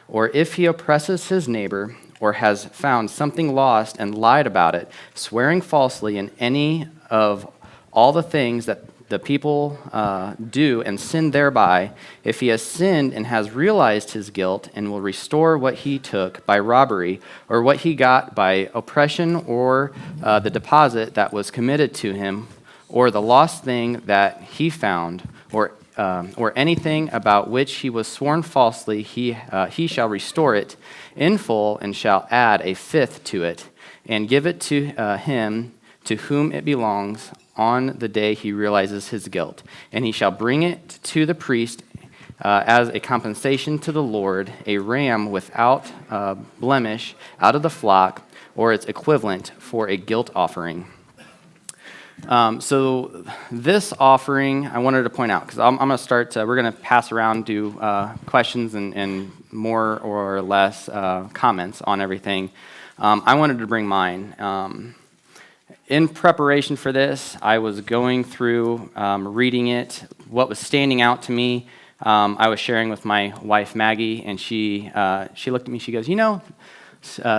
or if he oppresses his neighbor, or has found something lost and lied about it, swearing falsely in any of all the things that the people do and sin thereby, if he has sinned and has realized his guilt and will restore what he took by robbery or what he got by oppression or the deposit that was committed to him or the lost thing that he found or anything about which he was sworn falsely, he shall restore it in full and shall add a fifth to it and give it to him to whom it belongs on the day he realizes his guilt. And he shall bring it to the priest as a compensation to the Lord, a ram without blemish out of the flock, or its equivalent for a guilt offering. So this offering, I wanted to point out, because I'm going to start, we're going to pass around, do questions and more or less comments on everything. I wanted to bring mine. In preparation for this, I was going through, reading it, what was standing out to me. I was sharing with my wife, Maggie, and she looked at me, she goes,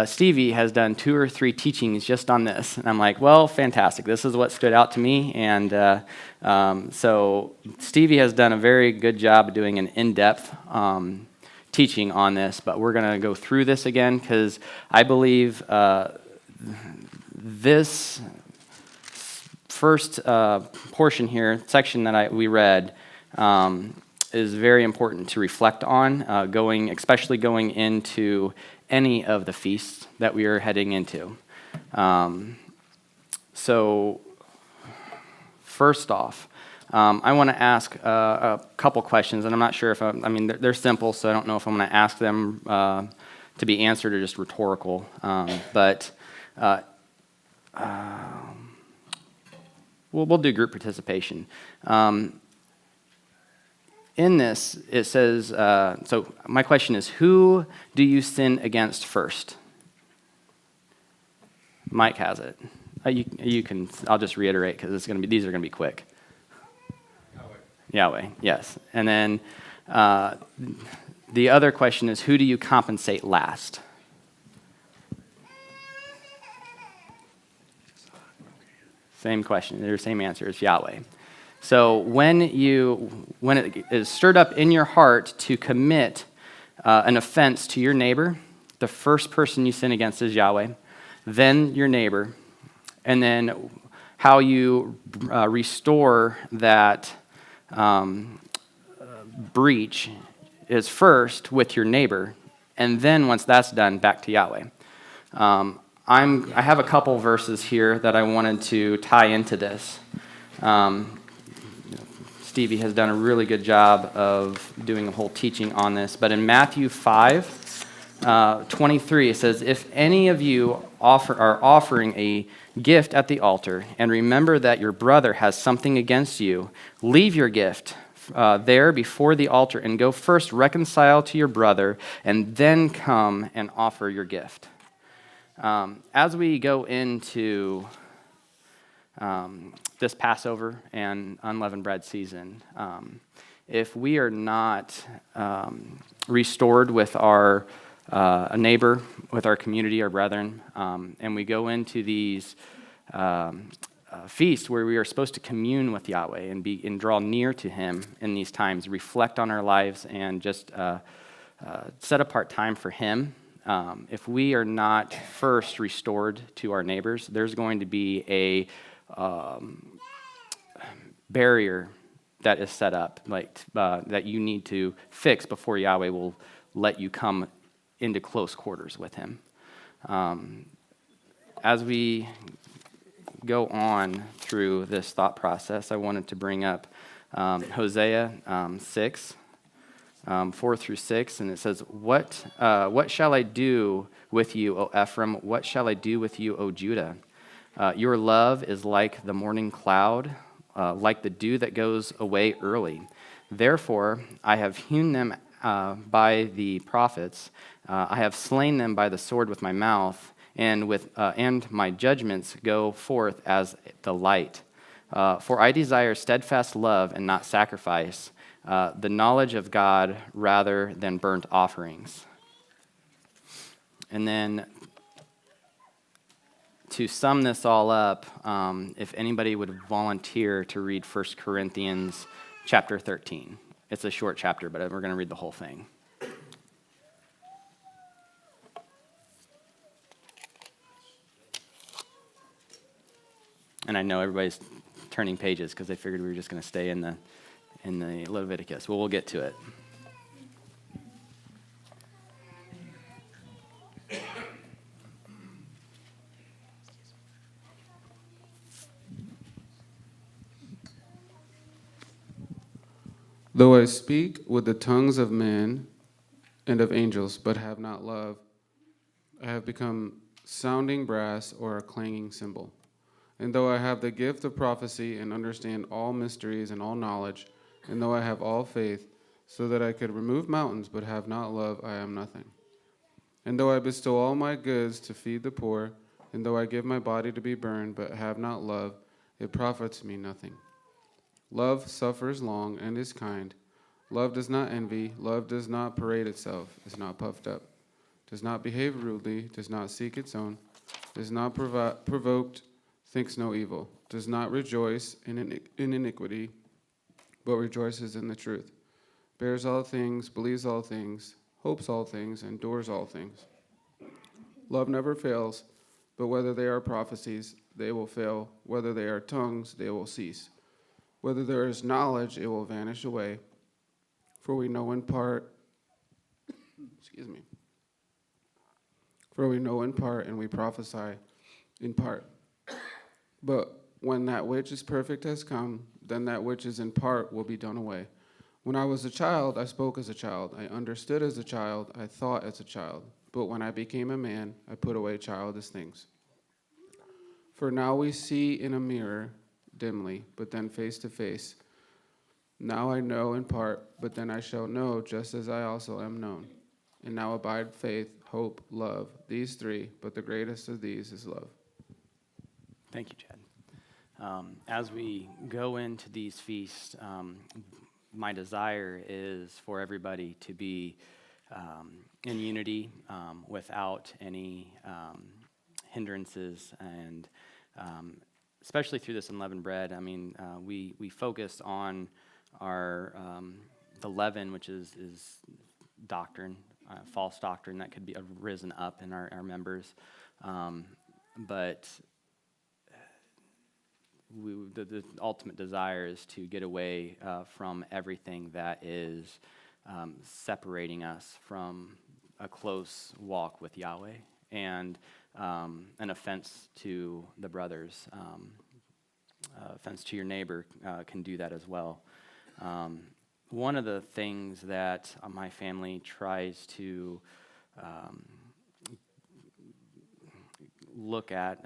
Stevie has done 2 or 3 teachings just on this. And I'm like, well, fantastic. This is what stood out to me. And so Stevie has done a very good job of doing an in-depth teaching on this. But we're going to go through this again because I believe this first portion here, section that we read, is very important to reflect on, especially going into any of the feasts that we are heading into. So first off, I want to ask a couple questions, and I'm not sure if they're simple, so I don't know if I'm going to ask them to be answered or just rhetorical. We'll do group participation. In this, it says, so my question is, who do you sin against first? Mike has it. You can. I'll just reiterate because these are going to be quick. Yahweh, yes. And then the other question is, who do you compensate last? Same question, or same answer, it's Yahweh. So when it is stirred up in your heart to commit an offense to your neighbor, the first person you sin against is Yahweh, then your neighbor, and then how you restore that breach is first with your neighbor, and then once that's done, back to Yahweh. I have a couple verses here that I wanted to tie into this. Stevie has done a really good job of doing a whole teaching on this, but in Matthew 5:23, it says, if any of you are offering a gift at the altar, and remember that your brother has something against you, leave your gift there before the altar and go first reconcile to your brother, and then come and offer your gift. As we go into this Passover and unleavened bread season, if we are not restored with our neighbor, with our community, our brethren, and we go into these feasts where we are supposed to commune with Yahweh and draw near to Him in these times, reflect on our lives, and just set apart time for Him. If we are not first restored to our neighbors, there's going to be a barrier that is set up, that you need to fix before Yahweh will let you come into close quarters with Him. As we go on through this thought process, I wanted to bring up Hosea 6. 4-6, and it says, What shall I do with you, O Ephraim? What shall I do with you, O Judah? Your love is like the morning cloud, like the dew that goes away early. Therefore, I have hewn them by the prophets. I have slain them by the sword with my mouth, and my judgments go forth as the light. For I desire steadfast love and not sacrifice, the knowledge of God rather than burnt offerings. And then to sum this all up, if anybody would volunteer to read 1 Corinthians chapter 13. It's a short chapter, but we're going to read the whole thing. And I know everybody's turning pages because they figured we were just going to stay in the Leviticus. Well, we'll get to it. Though I speak with the tongues of men and of angels, but have not love, I have become sounding brass or a clanging cymbal. And though I have the gift of prophecy and understand all mysteries and all knowledge, and though I have all faith, so that I could remove mountains, but have not love, I am nothing. And though I bestow all my goods to feed the poor, and though I give my body to be burned, but have not love, it profits me nothing. Love suffers long and is kind. Love does not envy. Love does not parade itself, is not puffed up, does not behave rudely, does not seek its own, is not provoked, thinks no evil, does not rejoice in iniquity, but rejoices in the truth, bears all things, believes all things, hopes all things, endures all things. Love never fails, but whether they are prophecies, they will fail. Whether they are tongues, they will cease. Whether there is knowledge, it will vanish away. For we know in part, For we know in part, and we prophesy in part. But when that which is perfect has come, then that which is in part will be done away. When I was a child, I spoke as a child. I understood as a child. I thought as a child. But when I became a man, I put away childish things. For now we see in a mirror dimly, but then face to face. Now I know in part, but then I shall know just as I also am known. And now abide faith, hope, love, these three, but the greatest of these is love. Thank you, Chad. As we go into these feasts, my desire is for everybody to be in unity without any hindrances, and especially through this unleavened bread. I mean, we focus on our the leaven, which is doctrine, false doctrine that could be risen up in our members, but the ultimate desire is to get away from everything that is separating us from a close walk with Yahweh, and an offense to the brothers, offense to your neighbor can do that as well. One of the things that my family tries to look at,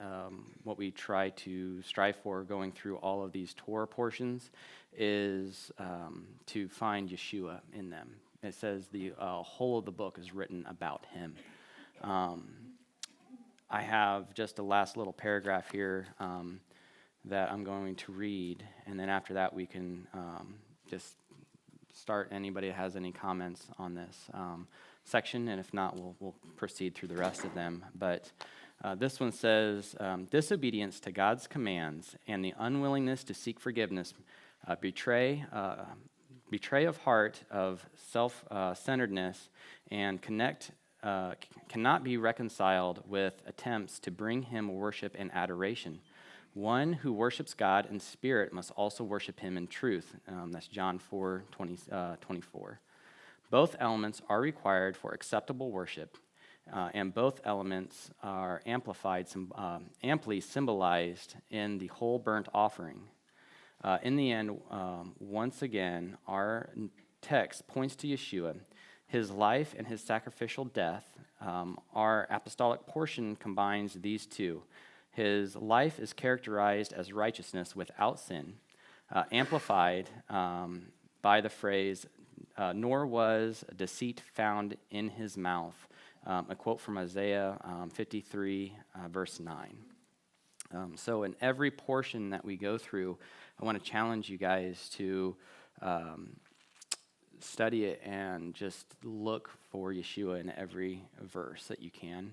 what we try to strive for going through all of these Torah portions, is to find Yeshua in them. It says the whole of the book is written about him. I have just a last little paragraph here that I'm going to read, and then after that we can just start. Anybody that has any comments on this section, and if not, we'll proceed through the rest of them. But this one says, disobedience to God's commands and the unwillingness to seek forgiveness betray of heart of self-centeredness and cannot be reconciled with attempts to bring him worship and adoration. One who worships God in spirit must also worship him in truth. That's John 4:24. Both elements are required for acceptable worship, and both elements are amply symbolized in the whole burnt offering. In the end, once again, our text points to Yeshua, his life and his sacrificial death. Our apostolic portion combines these two. His life is characterized as righteousness without sin, amplified by the phrase, nor was deceit found in his mouth, a quote from Isaiah 53, verse 9. So in every portion that we go through, I want to challenge you guys to study it and just look for Yeshua in every verse that you can,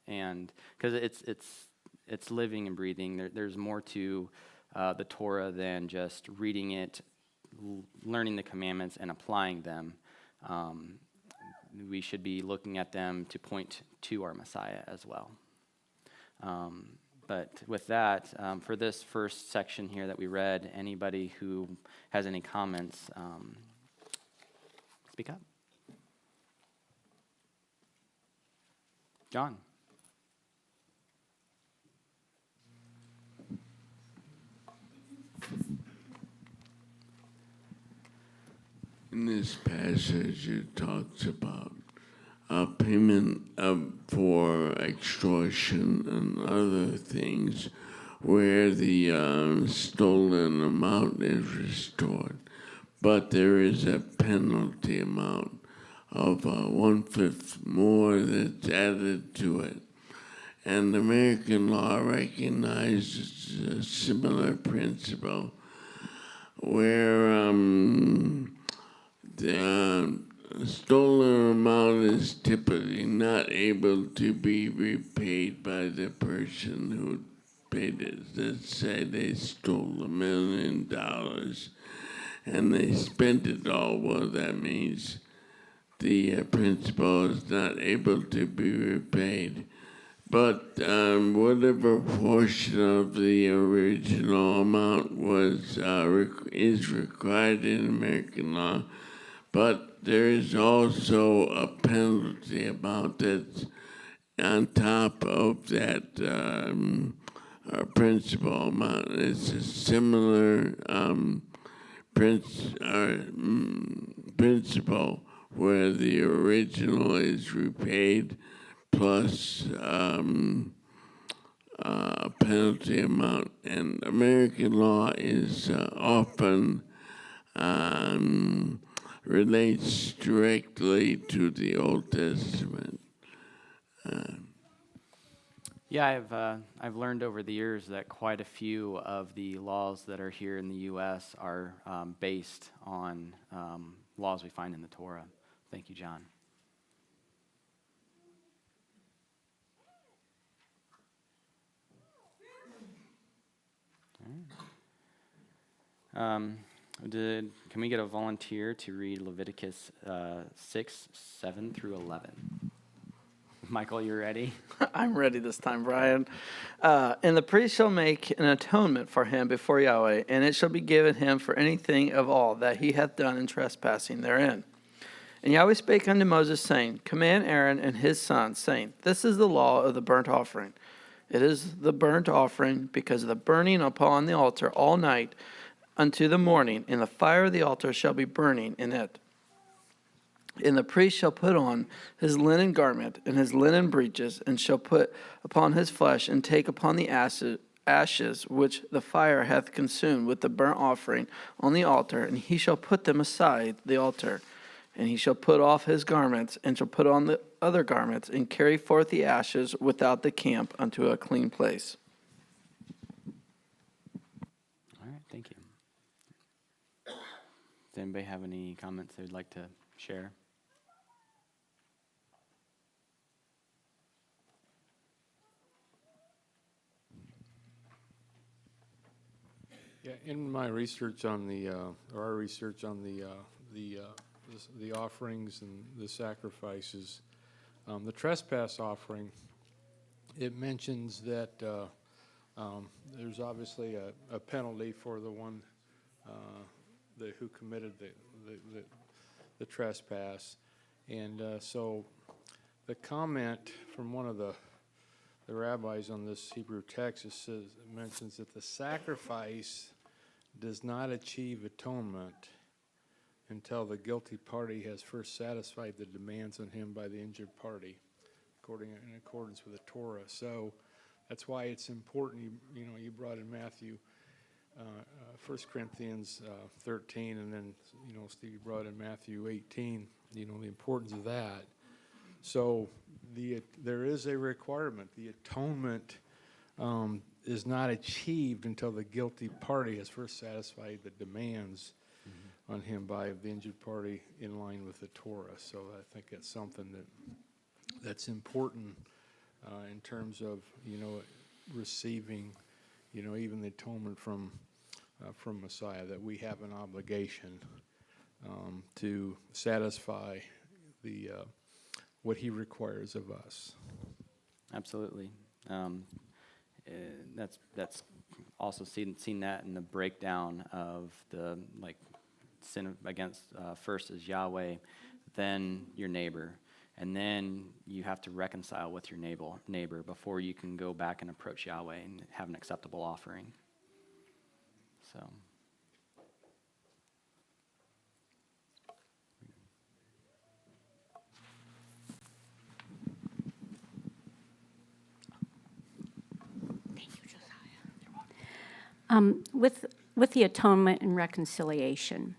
and because it's living and breathing. There's more to the Torah than just reading it, learning the commandments, and applying them. We should be looking at them to point to our Messiah as well. But with that, for this first section here that we read, anybody who has any comments, speak up. John. In this passage, it talks about payment for extortion and other things where the stolen amount is restored. But there is a penalty amount of 1/5 more that's added to it. And American law recognizes a similar principle where the stolen amount is typically not able to be repaid by the person who paid it. Let's say they stole $1 million and they spent it all. Well, that means the principal is not able to be repaid. But whatever portion of the original amount was is required in American law, but there is also a penalty amount that's on top of that principal amount. It's a similar principle where the original is repaid plus a penalty amount. And American law is often relates directly to the Old Testament. Yeah, I've learned over the years that quite a few of the laws that are here in the U.S. are based on laws we find in the Torah. Thank you, John. All right. Can we get a volunteer to read Leviticus 6, 7 through 11? Michael, you ready? I'm ready this time, Brian. And the priest shall make an atonement for him before Yahweh, and it shall be given him for anything of all that he hath done in trespassing therein. And Yahweh spake unto Moses, saying, Command Aaron and his sons, saying, This is the law of the burnt offering. It is the burnt offering because of the burning upon the altar all night unto the morning, and the fire of the altar shall be burning in it. And the priest shall put on his linen garment and his linen breeches, and shall put upon his flesh, and take upon the ashes which the fire hath consumed with the burnt offering on the altar, and he shall put them aside the altar. And he shall put off his garments, and shall put on the other garments, and carry forth the ashes without the camp unto a clean place. All right, thank you. Does anybody have any comments they'd like to share? Yeah, in my research on our research on the offerings and the sacrifices, the trespass offering, it mentions that there's obviously a penalty for the one who committed the trespass, and so the comment from one of the rabbis on this Hebrew text mentions that the sacrifice does not achieve atonement until the guilty party has first satisfied the demands on him by the injured party, in accordance with the Torah. So that's why it's important. You brought in Matthew, 1 Corinthians 13, and then Steve, you brought in Matthew 18. The importance of that. So there is a requirement. The atonement is not achieved until the guilty party has first satisfied the demands on him by the injured party in line with the Torah. So I think that's something that's important in terms of, receiving, even the atonement from Messiah, that we have an obligation to satisfy the what he requires of us. Absolutely. That's also seen that in the breakdown of the sin against first is Yahweh, then your neighbor, and then you have to reconcile with your neighbor before you can go back and approach Yahweh and have an acceptable offering. So. With the atonement and reconciliation,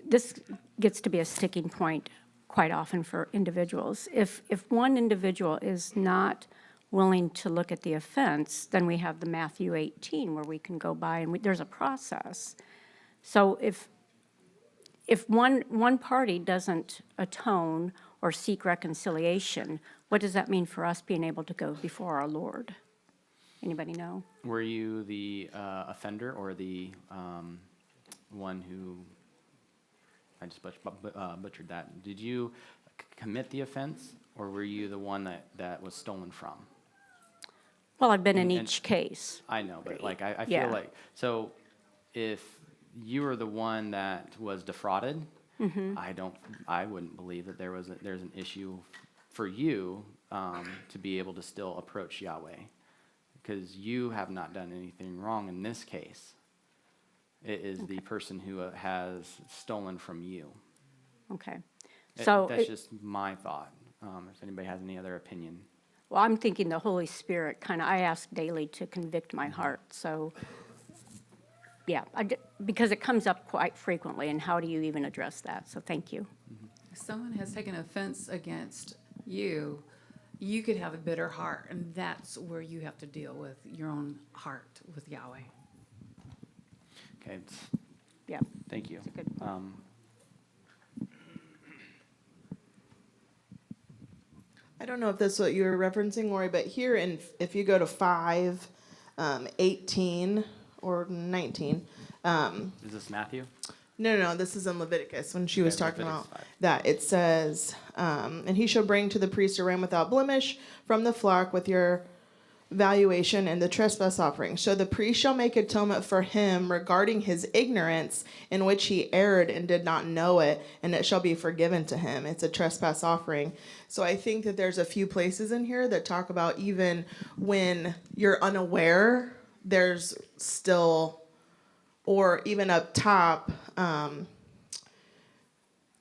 this gets to be a sticking point quite often for individuals. If one individual is not willing to look at the offense, then we have the Matthew 18 where we can go by and there's a process. So if one party doesn't atone or seek reconciliation, what does that mean for us being able to go before our Lord? Anybody know? Were you the offender or the one who, I just butchered that. Did you commit the offense, or were you the one that was stolen from? Well, I've been in And- each case. I know, but I Yeah. feel like, so if you were the one that was defrauded, I wouldn't believe that there's an issue for you to be able to still approach Yahweh, because you have not done anything wrong in this case. It is the person who has stolen from you. Okay. So, That's just my thought. If anybody has any other opinion. well, I'm thinking the Holy Spirit I ask daily to convict my heart. So, yeah, because it comes up quite frequently, and how do you even address that? So thank you. If someone has taken offense against you, you could have a bitter heart, and that's where you have to deal with your own heart with Yahweh. Okay, Yeah. thank you. That's a good point. I don't know if that's what you were referencing, Lori, but here if you go to 5, 18 or 19. Is this Matthew? No, this is in Leviticus when she was Okay, talking Leviticus about 5. that. It says, and he shall bring to the priest a ram without blemish from the flock with your valuation and the trespass offering. So the priest shall make atonement for him regarding his ignorance in which he erred and did not know it, and it shall be forgiven to him. It's a trespass offering. So I think that there's a few places in here that talk about even when you're unaware, there's still, or even up top,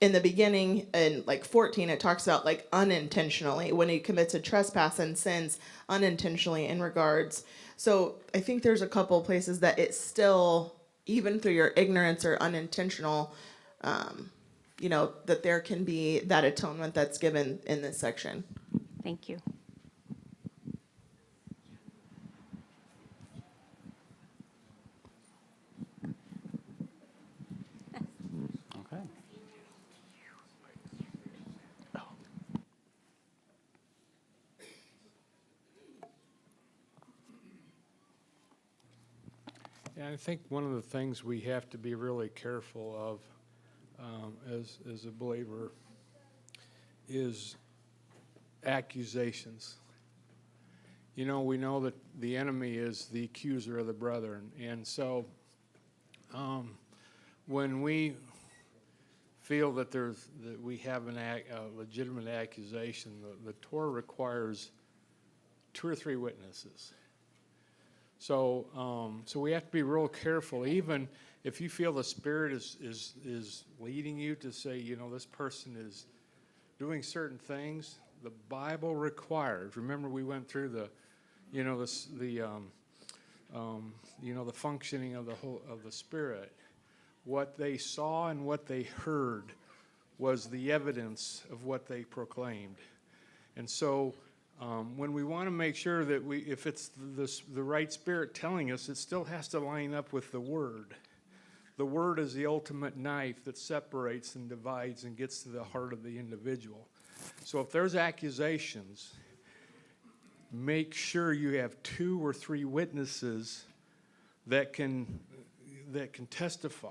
in the beginning, in 14, it talks about unintentionally when he commits a trespass and sins unintentionally in regards. So I think there's a couple places that it's still, even through your ignorance or unintentional, that there can be that atonement that's given in this section. Thank you. Okay. Yeah, I think one of the things we have to be really careful of as a believer is accusations. We know that the enemy is the accuser of the brethren, and so when we feel that we have a legitimate accusation, the Torah requires 2 or 3 witnesses. So we have to be real careful. Even if you feel the Spirit is leading you to say, this person is doing certain things, the Bible requires. Remember, we went through the functioning of the Spirit. What they saw and what they heard was the evidence of what they proclaimed, and so. When we want to make sure that if it's the right Spirit telling us, it still has to line up with the Word. the word is the ultimate knife that separates and divides and gets to the heart of the individual. So if there's accusations, make sure you have 2 or 3 witnesses that can testify.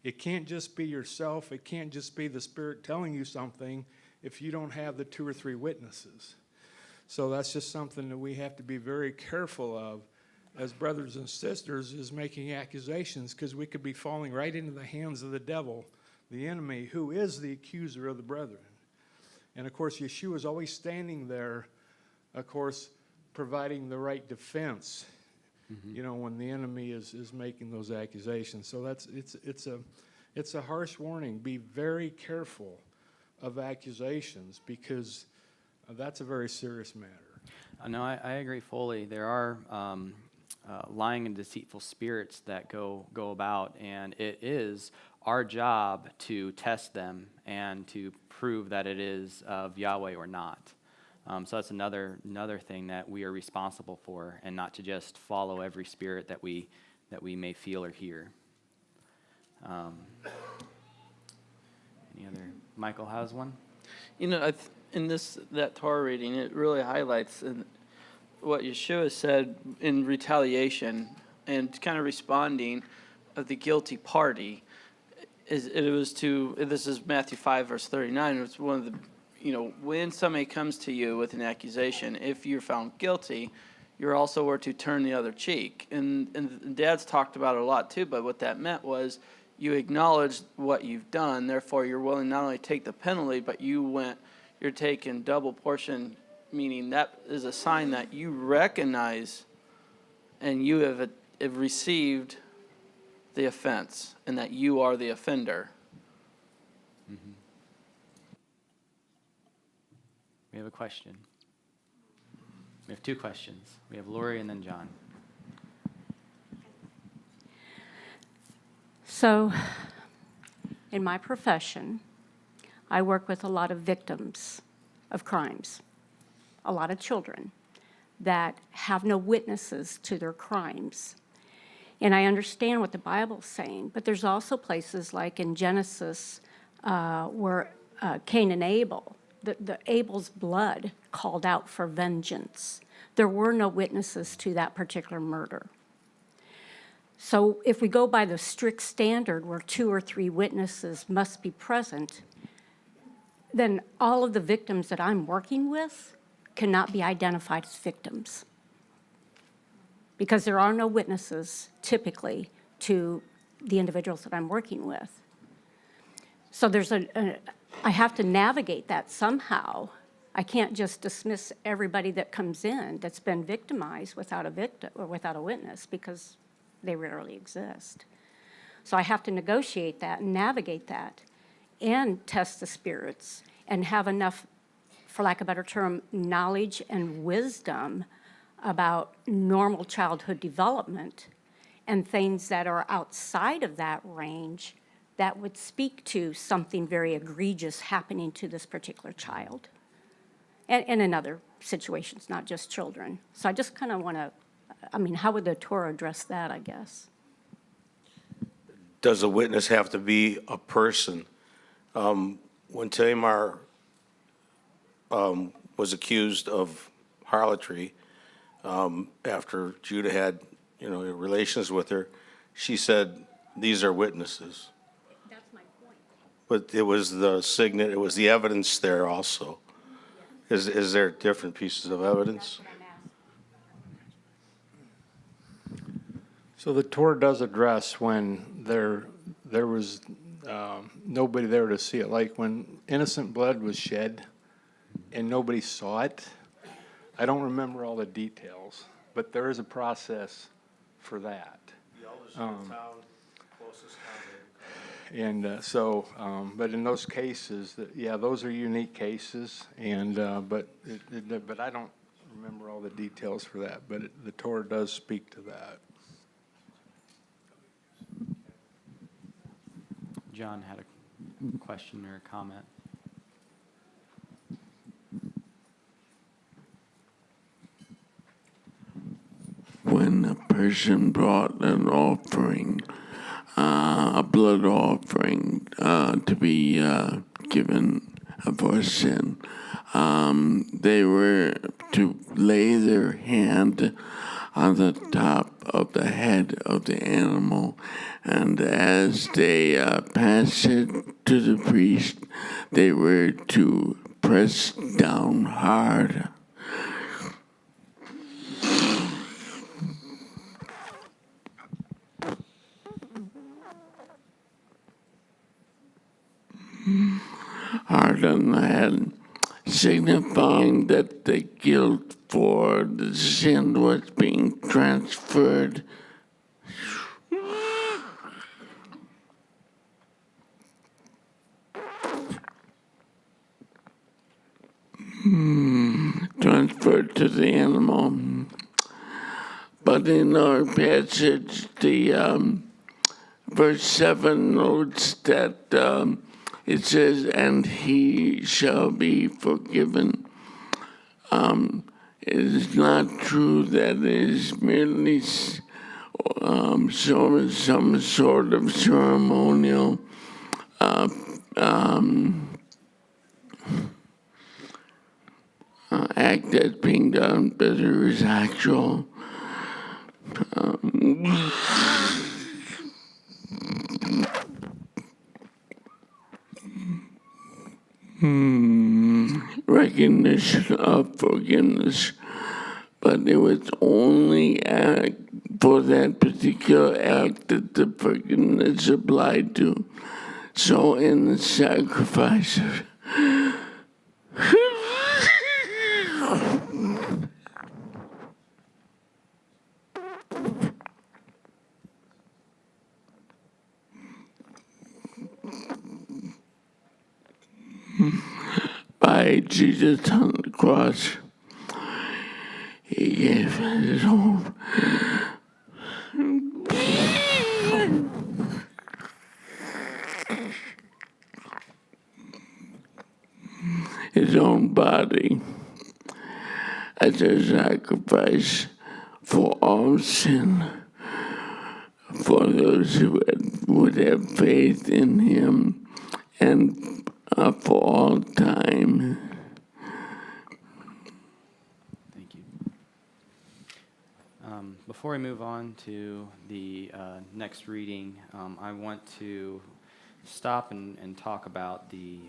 It can't just be yourself. It can't just be the Spirit telling you something if you don't have the 2 or 3 witnesses. So that's just something that we have to be very careful of as brothers and sisters, is making accusations, because we could be falling right into the hands of the devil, the enemy, who is the accuser of the brethren. And of course, Yeshua is always standing there, of course, providing the right defense, when the enemy is making those accusations. So it's a harsh warning. Be very careful of accusations, because that's a very serious matter. No, I agree fully. There are lying and deceitful spirits that go about, and it is our job to test them and to prove that it is of Yahweh or not. So that's another thing that we are responsible for, and not to just follow every spirit that we may feel or hear. Any other? Michael has one. In that Torah reading, it really highlights what Yeshua said in retaliation and kind of responding of the guilty party. This is Matthew 5, verse 39. It's one of the, when somebody comes to you with an accusation, if you're found guilty, you're also were to turn the other cheek. And Dad's talked about it a lot too, but what that meant was you acknowledge what you've done, therefore you're willing not only to take the penalty, but you're taking double portion, meaning that is a sign that you recognize and you have received the offense and that you are the offender. Mm-hmm. We have a question. We have 2 questions. We have Lori and then John. So, in my profession, I work with a lot of victims of crimes, a lot of children that have no witnesses to their crimes. And I understand what the Bible's saying, but there's also places like in Genesis where Cain and Abel, the Abel's blood called out for vengeance. There were no witnesses to that particular murder. So if we go by the strict standard where 2 or 3 witnesses must be present, then all of the victims that I'm working with cannot be identified as victims, because there are no witnesses typically to the individuals that I'm working with. So I have to navigate that somehow. I can't just dismiss everybody that comes in that's been victimized without a victim or without a witness, because they rarely exist. So I have to negotiate that and navigate that and test the spirits and have enough, for lack of a better term, knowledge and wisdom about normal childhood development and things that are outside of that range that would speak to something very egregious happening to this particular child. And in other situations, not just children. So I just kind of want to, how would the Torah address that, I guess? Does a witness have to be a person? When Tamar was accused of harlotry after Judah had, relations with her, she said, "These are witnesses." That's my point. But it was the evidence there also. Is there different pieces of evidence? That's what I'm asking. So the Torah does address when there was nobody there to see it, like when innocent blood was shed and nobody saw it. I don't remember all the details, but there is a process for that. The elders of the town, closest town. And but in those cases, those are unique cases, and but I don't remember all the details for that. But the Torah does speak to that. John had a question or a comment. When a person brought an offering, a blood offering to be given for sin. They were to lay their hand on the top of the head of the animal, and as they passed it to the priest, they were to press down hard. Hard on the head, signifying that the guilt for the sin was being transferred. Transferred to the animal. But in our passage, the verse 7 notes that it says, and he shall be forgiven. It is not true that it is merely some sort of ceremonial act that's being done, but there is actual recognition of forgiveness, but it was only for that particular act that the forgiveness applied to. So in the sacrifice, by Jesus on the cross, he gave his own body as a sacrifice for all sin, for those who would have faith in him, and for all time. Thank you. Before we move on to the next reading, I want to stop and talk about the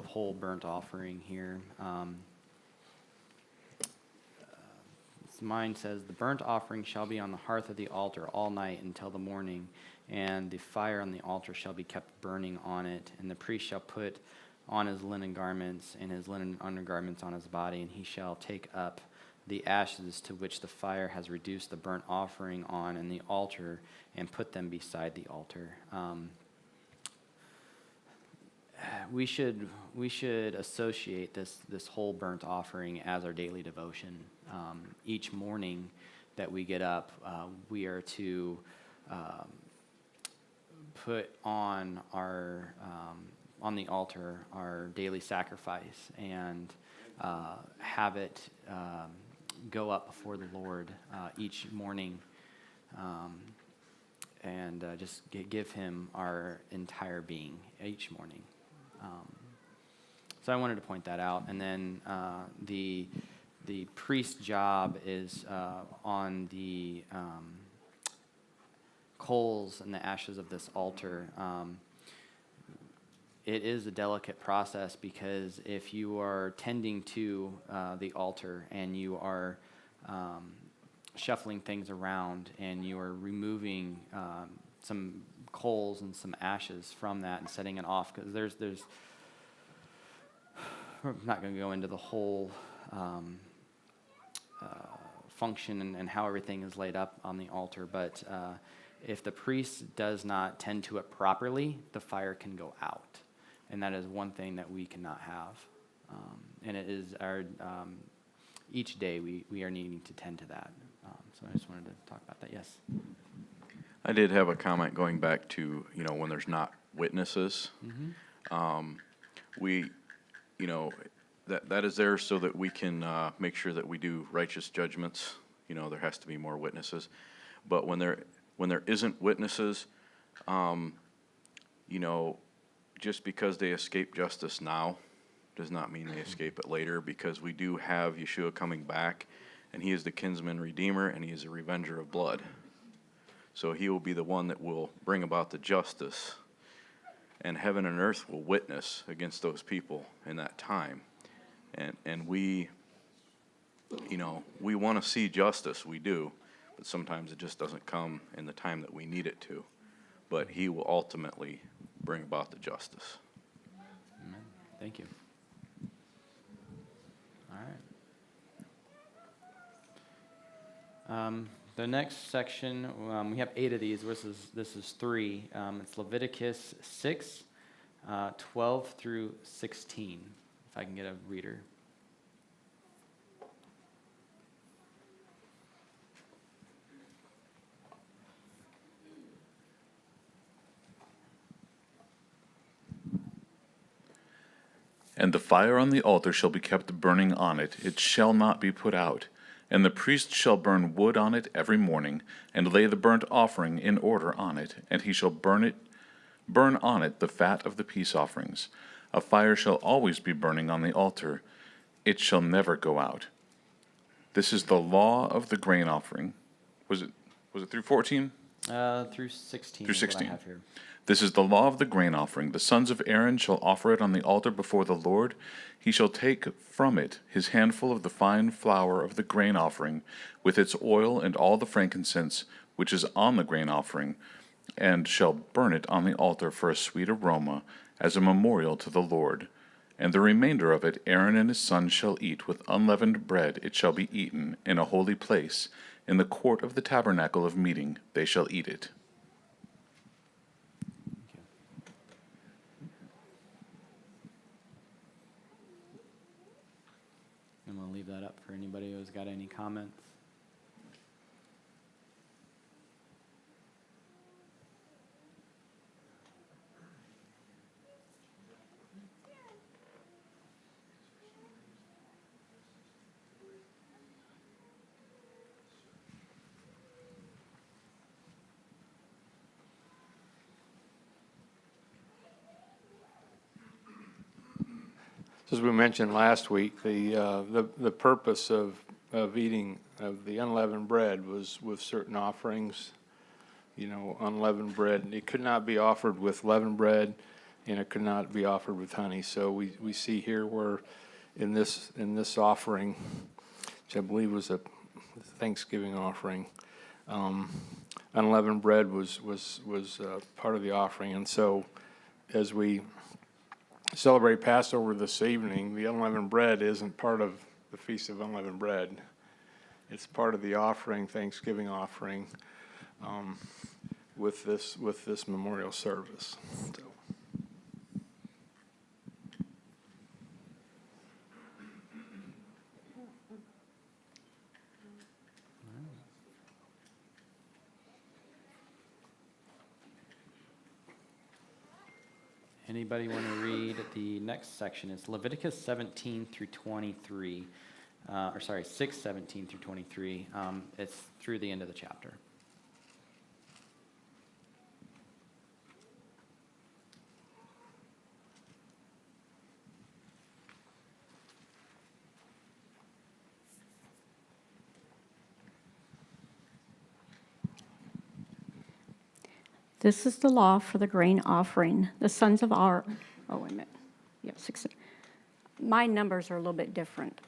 whole burnt offering here. Mine says, the burnt offering shall be on the hearth of the altar all night until the morning, and the fire on the altar shall be kept burning on it, and the priest shall put on his linen garments and his linen undergarments on his body, and he shall take up the ashes to which the fire has reduced the burnt offering on and the altar, and put them beside the altar. We should associate this whole burnt offering as our daily devotion. Each morning that we get up, we are to put on our on the altar our daily sacrifice and have it go up before the Lord each morning, and just give Him our entire being each morning. So I wanted to point that out. And then the priest's job is on the coals and the ashes of this altar. It is a delicate process, because if you are tending to the altar and you are shuffling things around and you are removing some coals and some ashes from that and setting it off, because there's we're not going to go into the whole function and how everything is laid up on the altar, but if the priest does not tend to it properly, the fire can go out, and that is one thing that we cannot have, and it is our each day we are needing to tend to that. So I just wanted to talk about that. Yes. I did have a comment going back to, when there's not witnesses. Mm-hmm. We, that is there so that we can make sure that we do righteous judgments. There has to be more witnesses. But when there when there isn't witnesses, just because they escape justice now does not mean they escape it later, because we do have Yeshua coming back, and he is the kinsman redeemer, and he is a revenger of blood. So he will be the one that will bring about the justice, and heaven and earth will witness against those people in that time. And we want to see justice, we do, but sometimes it just doesn't come in the time that we need it to. But he will ultimately bring about the justice. Amen. Thank you. All right. The next section, we have 8 of these. This is 3. It's Leviticus 6, 12 through 16. If I can get a reader. And the fire on the altar shall be kept burning on it, it shall not be put out. And the priest shall burn wood on it every morning, and lay the burnt offering in order on it, and he shall burn on it the fat of the peace offerings. A fire shall always be burning on the altar, it shall never go out. This is the law of the grain offering. Was it through 14? Through 16. Through is what 16. I have here. This is the law of the grain offering. The sons of Aaron shall offer it on the altar before the Lord. He shall take from it his handful of the fine flour of the grain offering, with its oil and all the frankincense which is on the grain offering, and shall burn it on the altar for a sweet aroma, as a memorial to the Lord. And the remainder of it Aaron and his sons shall eat with unleavened bread. It shall be eaten in a holy place. In the court of the tabernacle of meeting they shall eat it. I'm going to leave that up for anybody who's got any comments. As we mentioned last week, the purpose of eating of the unleavened bread was with certain offerings. Unleavened bread, it could not be offered with leavened bread, and it could not be offered with honey. So we see here where in this offering, which I believe was a Thanksgiving offering, unleavened bread was part of the offering. And so as we celebrate Passover this evening, the unleavened bread isn't part of the Feast of Unleavened Bread. It's part of the offering, Thanksgiving offering, with this memorial service. So. Anybody want to read the next section? It's Leviticus 17 through 23. 6:17 through 23. It's through the end of the chapter. This is the law for the grain offering. The sons of Aaron. Oh, wait a minute. Yeah, 6. My numbers are a little bit different.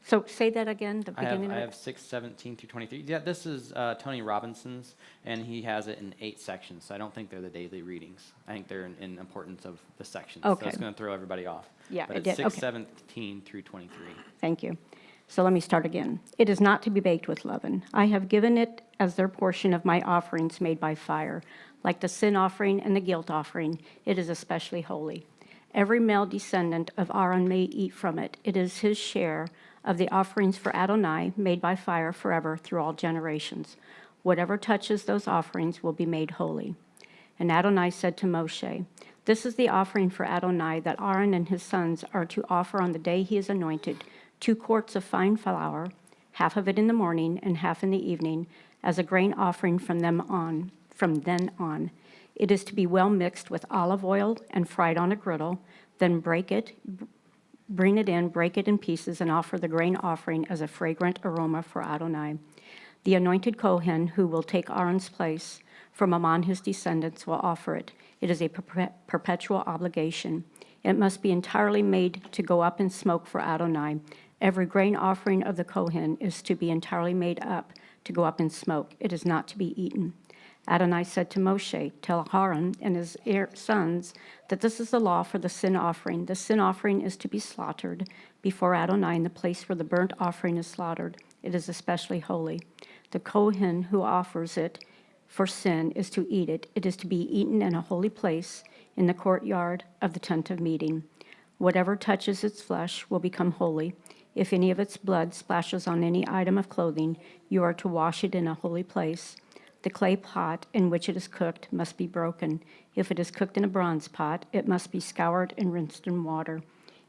So say that again, the beginning I of have it. 6:17 through 23. Yeah, this is Tony Robinson's, and he has it in 8 sections. So I don't think they're the daily readings. I think they're in importance of the sections. Okay. So it's going to throw everybody off. Yeah, but it it's did. Okay. 6:17 through 23. Thank you. So let me start again. It is not to be baked with leaven. I have given it as their portion of my offerings made by fire. Like the sin offering and the guilt offering, it is especially holy. Every male descendant of Aaron may eat from it. It is his share of the offerings for Adonai, made by fire forever through all generations. Whatever touches those offerings will be made holy. And Adonai said to Moshe, "This is the offering for Adonai that Aaron and his sons are to offer on the day he is anointed, 2 quarts of fine flour, half of it in the morning and half in the evening, as a grain offering from then on. It is to be well mixed with olive oil and fried on a griddle, then bring it in, break it in pieces, and offer the grain offering as a fragrant aroma for Adonai. The anointed Kohen who will take Aaron's place from among his descendants will offer it. It is a perpetual obligation. It must be entirely made to go up in smoke for Adonai. Every grain offering of the Kohen is to be entirely made up to go up in smoke. It is not to be eaten. Adonai said to Moshe, "Tell Aaron and his sons that this is the law for the sin offering. The sin offering is to be slaughtered before Adonai in the place where the burnt offering is slaughtered. It is especially holy. The Kohen who offers it for sin is to eat it. It is to be eaten in a holy place in the courtyard of the tent of meeting. Whatever touches its flesh will become holy. If any of its blood splashes on any item of clothing, you are to wash it in a holy place. The clay pot in which it is cooked must be broken. If it is cooked in a bronze pot, it must be scoured and rinsed in water.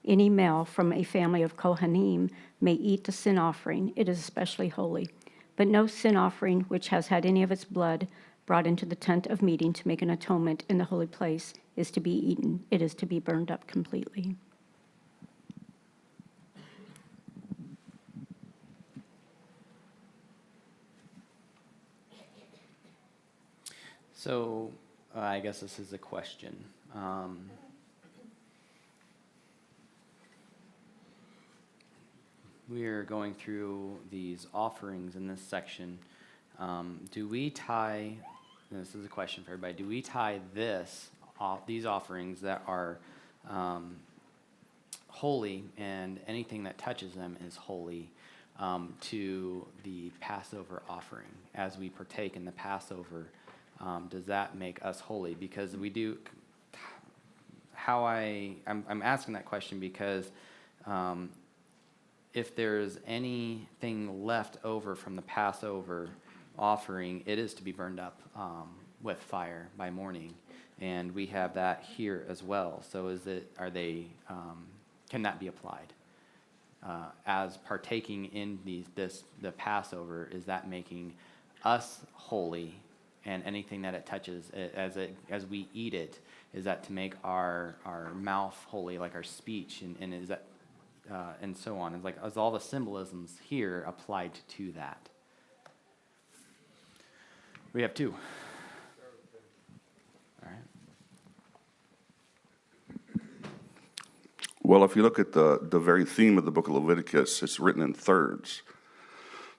Any male from a family of Kohanim may eat the sin offering. It is especially holy. But no sin offering which has had any of its blood brought into the tent of meeting to make an atonement in the holy place is to be eaten. It is to be burned up completely." So I guess this is a question. We are going through these offerings in this section. Do we tie, and this is a question for everybody, do we tie these offerings that are holy and anything that touches them is holy, to the Passover offering? As we partake in the Passover, does that make us holy? Because we do, I'm asking that question because if there's anything left over from the Passover offering, it is to be burned up with fire by morning, and we have that here as well. So can that be applied as partaking in the Passover? Is that making us holy? And anything that it touches, as we eat it, is that to make our mouth holy, like our speech, and is that and so on? It's like, is all the symbolisms here applied to that? We have two. All right. Well, if you look at the very theme of the book of Leviticus, it's written in thirds.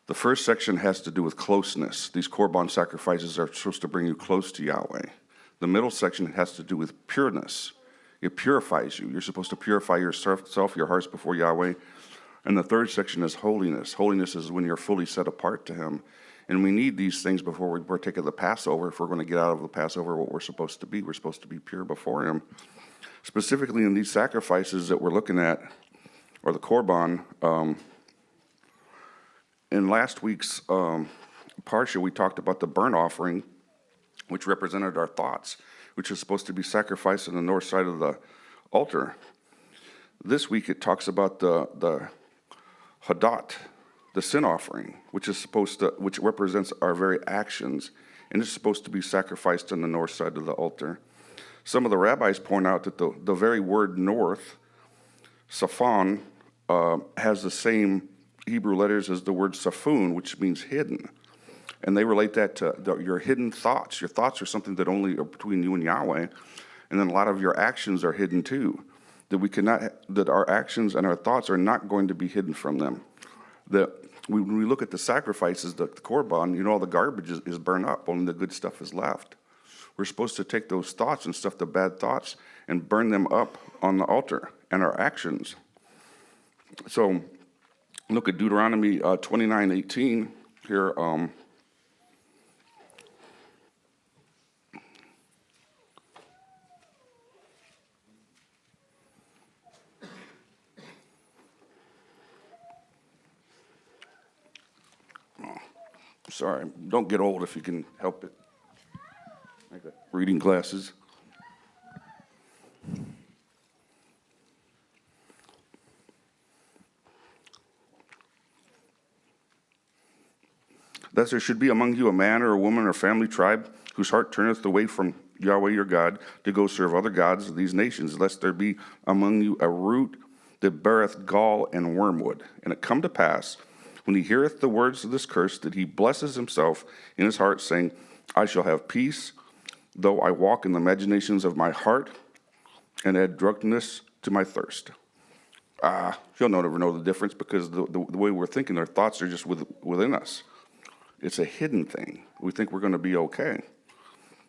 The first section has to do with closeness. These korban sacrifices are supposed to bring you close to Yahweh. The middle section has to do with pureness. It purifies you. You're supposed to purify yourself, your hearts before Yahweh. And the third section is holiness. Holiness is when you're fully set apart to Him. And we need these things before we partake of the Passover. If we're going to get out of the Passover what we're supposed to be pure before Him. Specifically in these sacrifices that we're looking at, or the korban, in last week's parsha, we talked about the burnt offering, which represented our thoughts, which is supposed to be sacrificed on the north side of the altar. This week, it talks about the hadat, the sin offering, which represents our very actions, and it's supposed to be sacrificed on the north side of the altar. Some of the rabbis point out that the very word north, saphon, has the same Hebrew letters as the word safun, which means hidden. And they relate that to your hidden thoughts. Your thoughts are something that only are between you and Yahweh. And then a lot of your actions are hidden too. That our actions and our thoughts are not going to be hidden from them. When we look at the sacrifices, the korban, all the garbage is burned up. Only the good stuff is left. We're supposed to take those thoughts and stuff, the bad thoughts, and burn them up on the altar and our actions. So look at Deuteronomy 29:18 here. Sorry, don't get old if you can help it. I got reading glasses. lest there should be among you a man or a woman or family tribe whose heart turneth away from Yahweh your God to go serve other gods of these nations, lest there be among you a root that beareth gall and wormwood. And it come to pass, when he heareth the words of this curse, that he blesses himself in his heart, saying, I shall have peace, though I walk in the imaginations of my heart, and add drunkenness to my thirst. You'll never know the difference, because the way we're thinking, our thoughts are just within us. It's a hidden thing. We think we're going to be okay.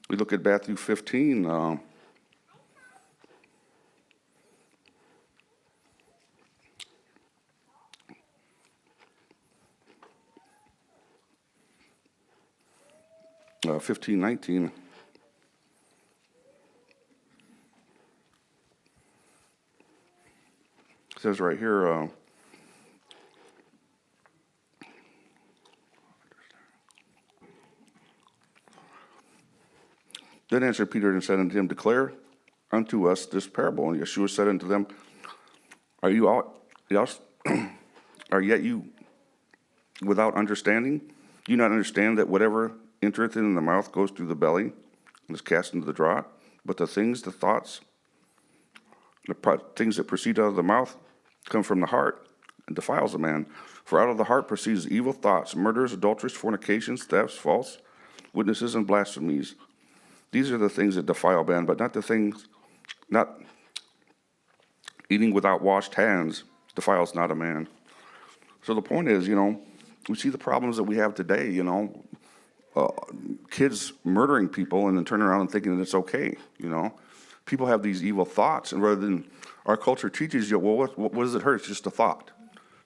We look at Matthew 15. 15:19. It says right here, then answered Peter and said unto him, declare unto us this parable. And Yeshua said unto them, are you all, are yet you without understanding? Do you not understand that whatever entereth in the mouth goes through the belly and is cast into the draught? But the things, the thoughts, things that proceed out of the mouth come from the heart and defiles a man. For out of the heart proceeds evil thoughts, murders, adulteries, fornications, thefts, false witnesses, and blasphemies. These are the things that defile man, but not the things, not eating without washed hands defiles not a man. So the point is, we see the problems that we have today, kids murdering people and then turning around and thinking that it's okay, People have these evil thoughts, and rather than, our culture teaches you, well, what does it hurt? It's just a thought.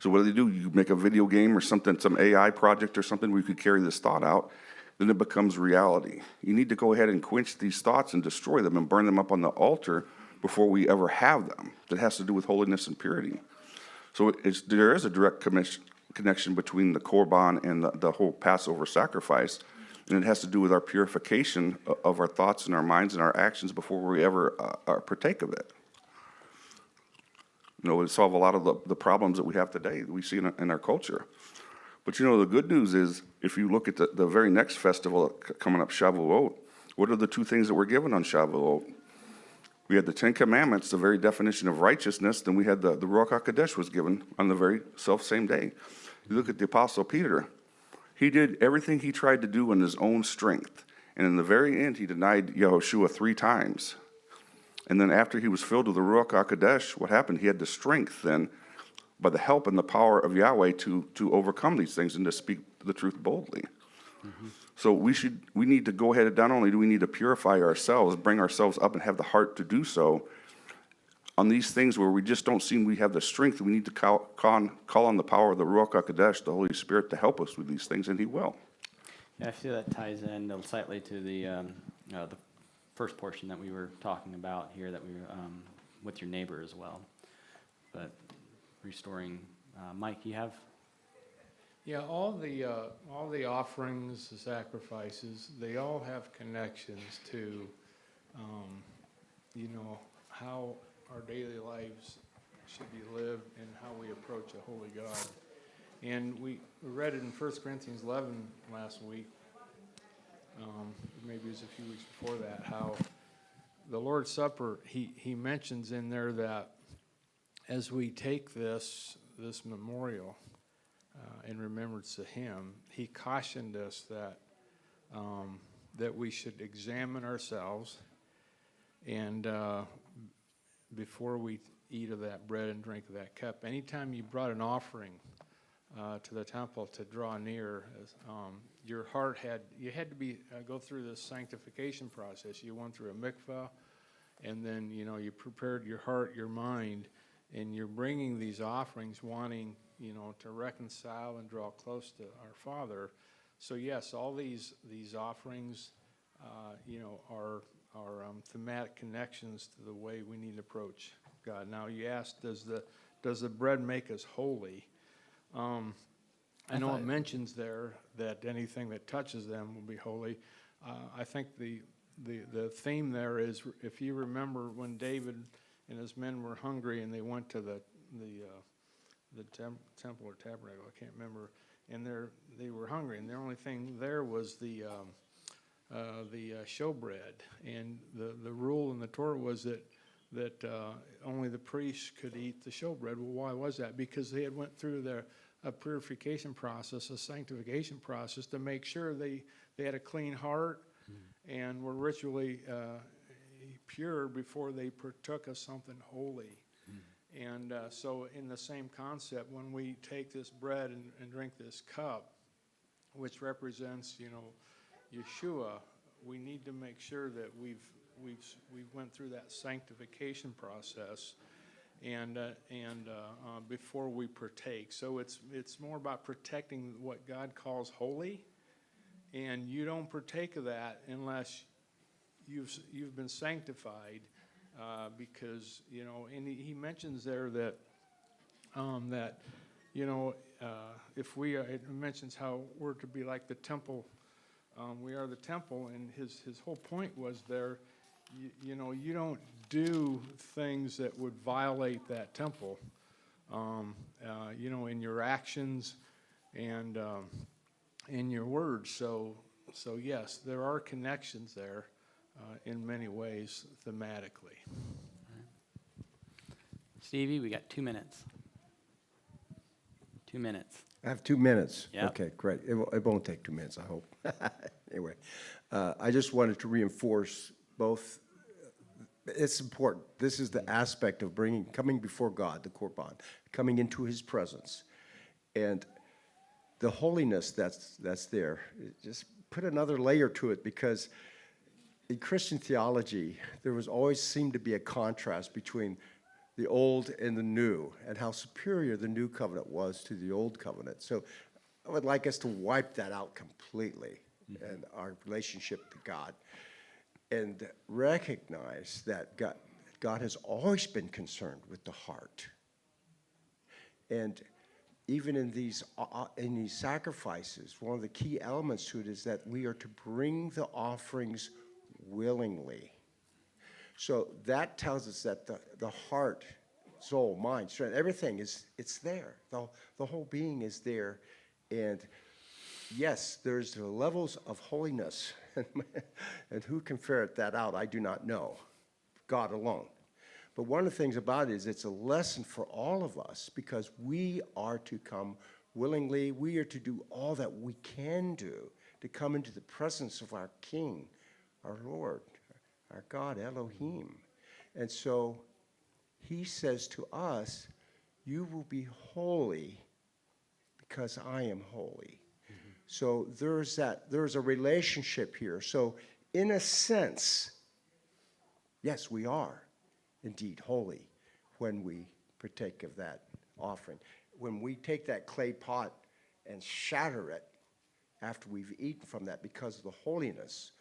So what do? You make a video game or something, some AI project or something where you could carry this thought out, then it becomes reality. You need to go ahead and quench these thoughts and destroy them and burn them up on the altar before we ever have them. That has to do with holiness and purity. So there is a direct connection between the Korban and the whole Passover sacrifice, and it has to do with our purification of our thoughts and our minds and our actions before we ever partake of it. It would solve a lot of the problems that we have today, that we see in our culture. But the good news is, if you look at the very next festival coming up, Shavuot, what are the two things that were given on Shavuot? We had the Ten Commandments, the very definition of righteousness, then we had the Ruach HaKodesh was given on the very self-same day. You look at the Apostle Peter, he did everything he tried to do in his own strength. And in the very end, he denied Yahushua 3 times. And then after he was filled with the Ruach HaKodesh, what happened? He had the strength then, by the help and the power of Yahweh, to overcome these things and to speak the truth boldly. Mm-hmm. So we need to go ahead and not only do we need to purify ourselves, bring ourselves up and have the heart to do so, on these things where we just don't seem we have the strength, we need to call on the power of the Ruach HaKodesh, the Holy Spirit, to help us with these things, and he will. Yeah, I feel that ties in slightly to the first portion that we were talking about here, that we were with your neighbor as well. But restoring, Mike, you have? Yeah, all the offerings, the sacrifices, they all have connections to, how our daily lives should be lived and how we approach a holy God. And we read it in 1 Corinthians 11 last week, maybe it was a few weeks before that, how the Lord's Supper, he mentions in there that as we take this memorial in remembrance of him, he cautioned us that we should examine ourselves, and before we eat of that bread and drink of that cup. Anytime you brought an offering to the temple to draw near, your heart had to go through this sanctification process. You went through a mikvah, and then you prepared your heart, your mind, and you're bringing these offerings, wanting to reconcile and draw close to our Father. So yes, all these offerings, are thematic connections to the way we need to approach God. Now, you asked, does the bread make us holy? I know it mentions there that anything that touches them will be holy. I think the theme there is, if you remember when David and his men were hungry and they went to the temple or tabernacle, I can't remember, and they were hungry, and the only thing there was the showbread. And the rule in the Torah was that only the priests could eat the showbread. Well, why was that? Because they had went through a purification process, a sanctification process, to make sure they had a clean heart and were ritually pure before they partook of something holy. And so in the same concept, when we take this bread and drink this cup, which represents, Yeshua, we need to make sure that we've went through that sanctification process and before we partake. So it's more about protecting what God calls holy, and you don't partake of that unless you've been sanctified, because and he mentions there that if we are, it mentions how we're to be like the temple. We are the temple, and his whole point was there. You don't do things that would violate that temple, in your actions and in your words. So yes, there are connections there in many ways thematically. Stevie, we got 2 minutes. 2 minutes. I have 2 minutes. Yep. Okay, great. It won't take 2 minutes, I hope. Anyway, I just wanted to reinforce both. It's important. This is the aspect of coming before God, the Korban, coming into His presence, and the holiness that's there. Just put another layer to it, because in Christian theology, there was always seemed to be a contrast between the old and the new, and how superior the new covenant was to the old covenant. So I would like us to wipe that out completely, and our relationship to God, and recognize that God has always been concerned with the heart. And even in these sacrifices, one of the key elements to it is that we are to bring the offerings willingly. So that tells us that the heart, soul, mind, strength, everything it's there. The whole being is there. And yes, there's the levels of holiness. And who can ferret that out, I do not know. God alone. But one of the things about it is it's a lesson for all of us, because we are to come willingly. We are to do all that we can do to come into the presence of our King, our Lord, our God, Elohim. And so He says to us, you will be holy because I am holy. So there's a relationship here. So in a sense, yes, we are indeed holy when we partake of that offering. When we take that clay pot and shatter it after we've eaten from that, because of the holiness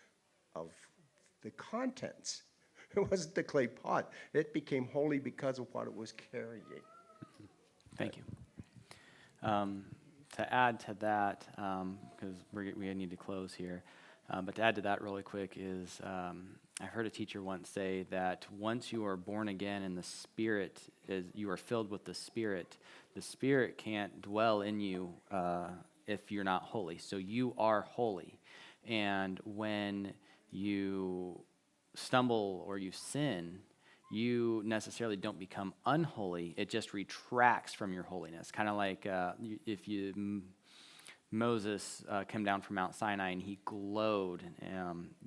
of the contents. It wasn't the clay pot. It became holy because of what it was carrying. Thank you. To add to that, because we need to close here, but to add to that really quick is, I heard a teacher once say that once you are born again and the Spirit you are filled with the Spirit can't dwell in you if you're not holy. So you are holy. And when you stumble or you sin, you necessarily don't become unholy. It just retracts from your holiness. Kind of like if Moses came down from Mount Sinai and he glowed,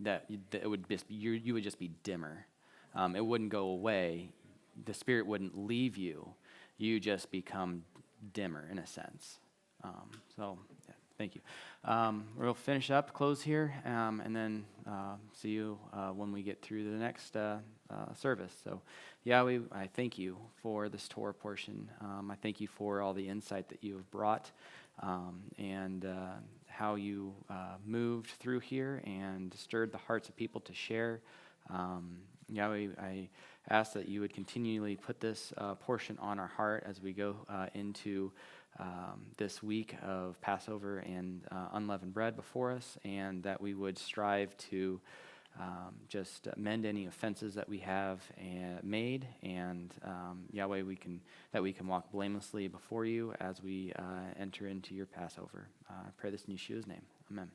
that it would just be, you would just be dimmer. It wouldn't go away. The Spirit wouldn't leave you. You just become dimmer in a sense. So yeah, thank you. We'll finish up, close here, and then see you when we get through the next service. So, Yahweh, I thank you for this Torah portion. I thank you for all the insight that you have brought, and how you moved through here and stirred the hearts of people to share. Yahweh, I ask that you would continually put this portion on our heart as we go into this week of Passover and unleavened bread before us, and that we would strive to just mend any offenses that we have made, and Yahweh, that we can walk blamelessly before you as we enter into your Passover. I pray this in Yeshua's name. Amen.